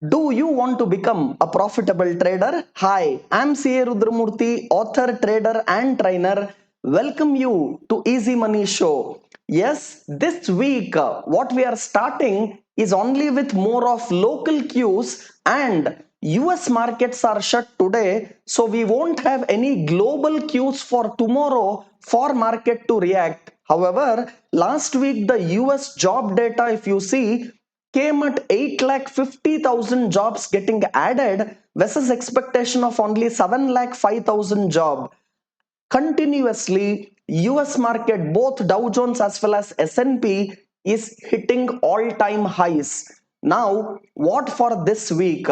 Do you want to become a profitable trader? Hi, I'm CA Rudramurthy, author, trader, and trainer. Welcome you to Easy Money Show. Yes, this week what we are starting is only with more of local cues, and US markets are shut today, so we won't have any global cues for tomorrow for market to react. However, last week the US job data, if you see, came at 8,50,000 jobs getting added versus expectation of only 7,05,000 job. Continuously, US market, both Dow Jones as well as S&P, is hitting all-time highs. Now, what for this week?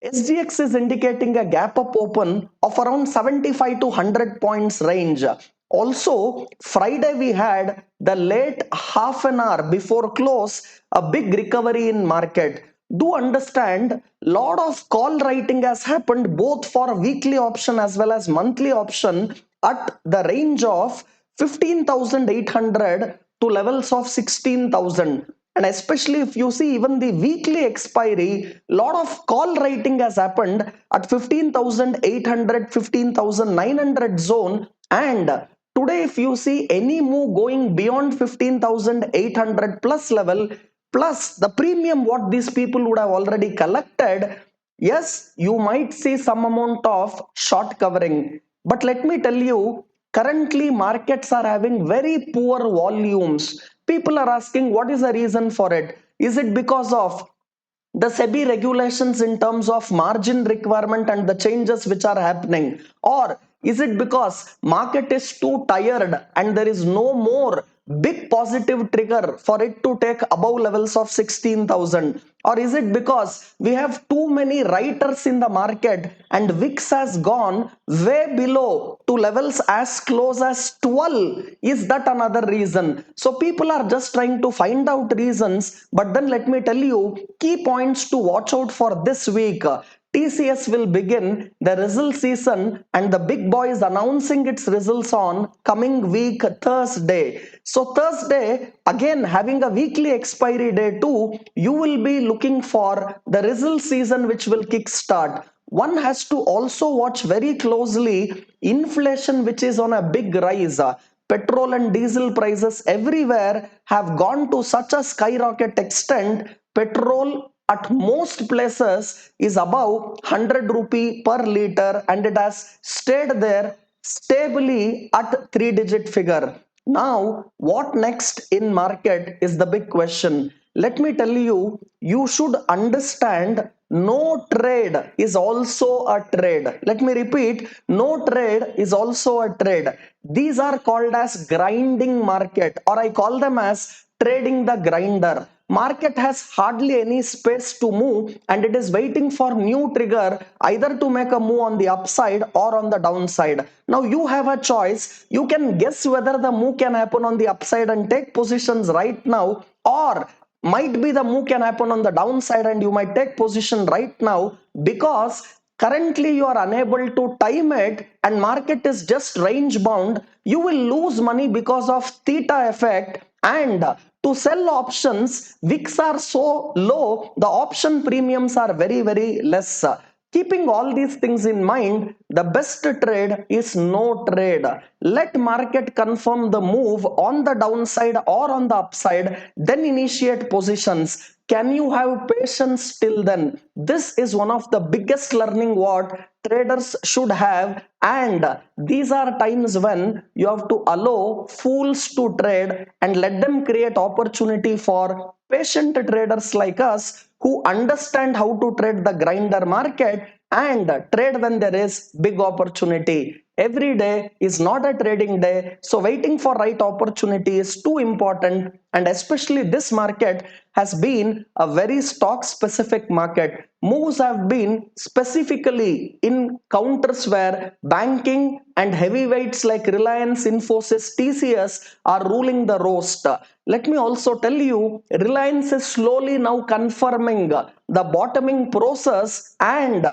SGX is indicating a gap up open of around 75 to 100 points range. Also, Friday we had the late half an hour before close a big recovery in market. Do understand, lot of call writing has happened both for weekly option as well as monthly option at the range of 15,800 to levels of 16,000. And especially if you see even the weekly expiry, lot of call writing has happened at 15,800, 15,900 zone. And today if you see any move going beyond 15,800 plus level, plus the premium what these people would have already collected, yes, you might see some amount of short covering. But let me tell you, currently markets are having very poor volumes. People are asking what is the reason for it? Is it because of the SEBI regulations in terms of margin requirement and the changes which are happening? Or is it because market is too tired and there is no more big positive trigger for it to take above levels of 16,000? Or is it because we have too many writers in the market and VIX has gone way below to levels as close as 12? Is that another reason? So people are just trying to find out reasons. But then let me tell you key points to watch out for this week. TCS will begin the result season and the big boy is announcing its results on coming week Thursday. So Thursday again having a weekly expiry day too, you will be looking for the result season which will kick start. One has to also watch very closely inflation which is on a big rise. Petrol and diesel prices everywhere have gone to such a skyrocket extent. Petrol at most places is above 100 rupee per liter and it has stayed there stably at 3 digit figure. Now what next in market is the big question. Let me tell you, you should understand no trade is also a trade. Let me repeat, no trade is also a trade. These are called as grinding market, or I call them as trading the grinder. Market has hardly any space to move and it is waiting for new trigger either to make a move on the upside or on the downside. Now you have a choice. You can guess whether the move can happen on the upside and take positions right now, or might be the move can happen on the downside and you might take position right now. Because currently you are unable to time it and market is just range bound, you will lose money because of theta effect. And to sell options, wicks are so low, the option premiums are very less. Keeping all these things in mind, the best trade is no trade. Let market confirm the move on the downside or on the upside, then initiate positions. Can you have patience till then? This is one of the biggest learning what traders should have. And these are times when you have to allow fools to trade and let them create opportunity for patient traders like us who understand how to trade the grinder market and trade when there is big opportunity. Every day is not a trading day, so waiting for right opportunity is too important. And especially this market has been a very stock specific market. Moves have been specifically in counters where banking and heavyweights like Reliance, Infosys, TCS are ruling the roast. Let me also tell you, Reliance is slowly now confirming the bottoming process. And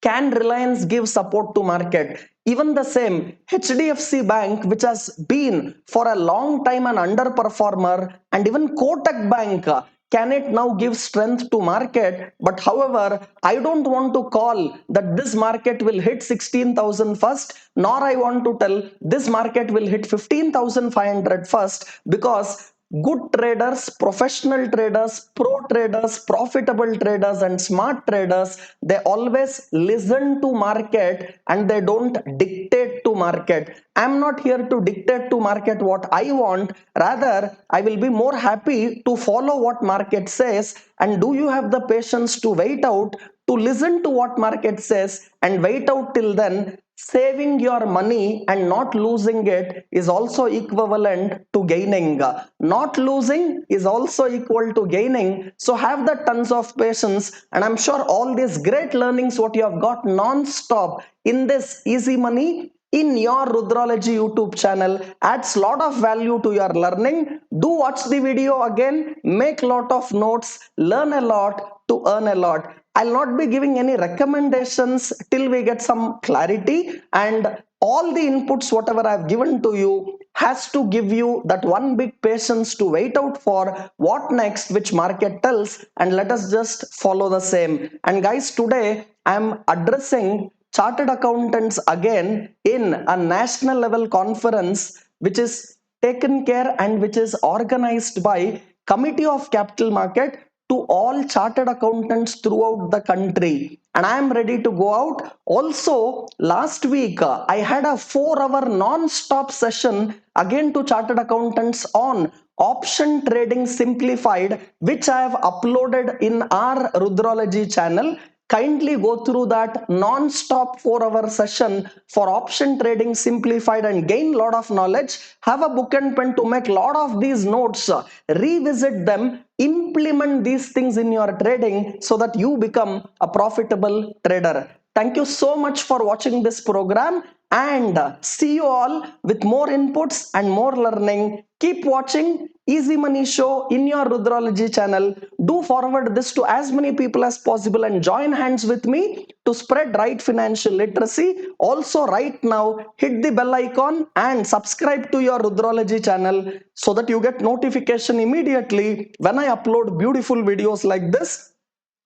can Reliance give support to market? Even the same HDFC Bank, which has been for a long time an underperformer, and even Kotak Bank, can it now give strength to market? But however, I don't want to call that this market will hit 16,000 first, nor I want to tell this market will hit 15,500 first, because good traders, professional traders, pro traders, profitable traders, and smart traders, they always listen to market and they don't dictate to market. I'm not here to dictate to market what I want. Rather, I will be more happy to follow what market says. And do you have the patience to wait out, to listen to what market says and wait out till then? Saving your money and not losing it is also equivalent to gaining. Not losing is also equal to gaining. So have the tons of patience, and I'm sure all these great learnings what you have got non-stop in this easy money in your Rudralogy YouTube channel adds lot of value to your learning. Do watch the video again, make lot of notes, learn a lot to earn a lot. I'll not be giving any recommendations till we get some clarity, and all the inputs whatever I've given to you has to give you that one big patience to wait out for what next which market tells, and let us just follow the same. And guys, today I'm addressing chartered accountants again in a national level conference which is taken care and which is organized by Committee of Capital Market to all chartered accountants throughout the country, and I am ready to go out. Also, last week I had a 4-hour non-stop session again to chartered accountants on option trading simplified, which I have uploaded in our Rudralogy channel. Kindly go through that non-stop 4-hour session for option trading simplified and gain lot of knowledge. Have a book and pen to make lot of these notes, revisit them, implement these things in your trading so that you become a profitable trader. Thank you so much for watching this program, and see you all with more inputs and more learning. Keep watching Easy Money Show in your Rudralogy channel. Do forward this to as many people as possible and join hands with me to spread right financial literacy. Also, right now, hit the bell icon and subscribe to your Rudralogy channel so that you get notification immediately when I upload beautiful videos like this.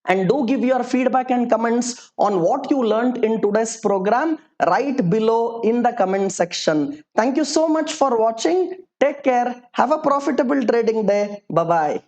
And do give your feedback and comments on what you learned in today's program right below in the comment section. Thank you so much for watching. Take care. Have a profitable trading day. Bye bye.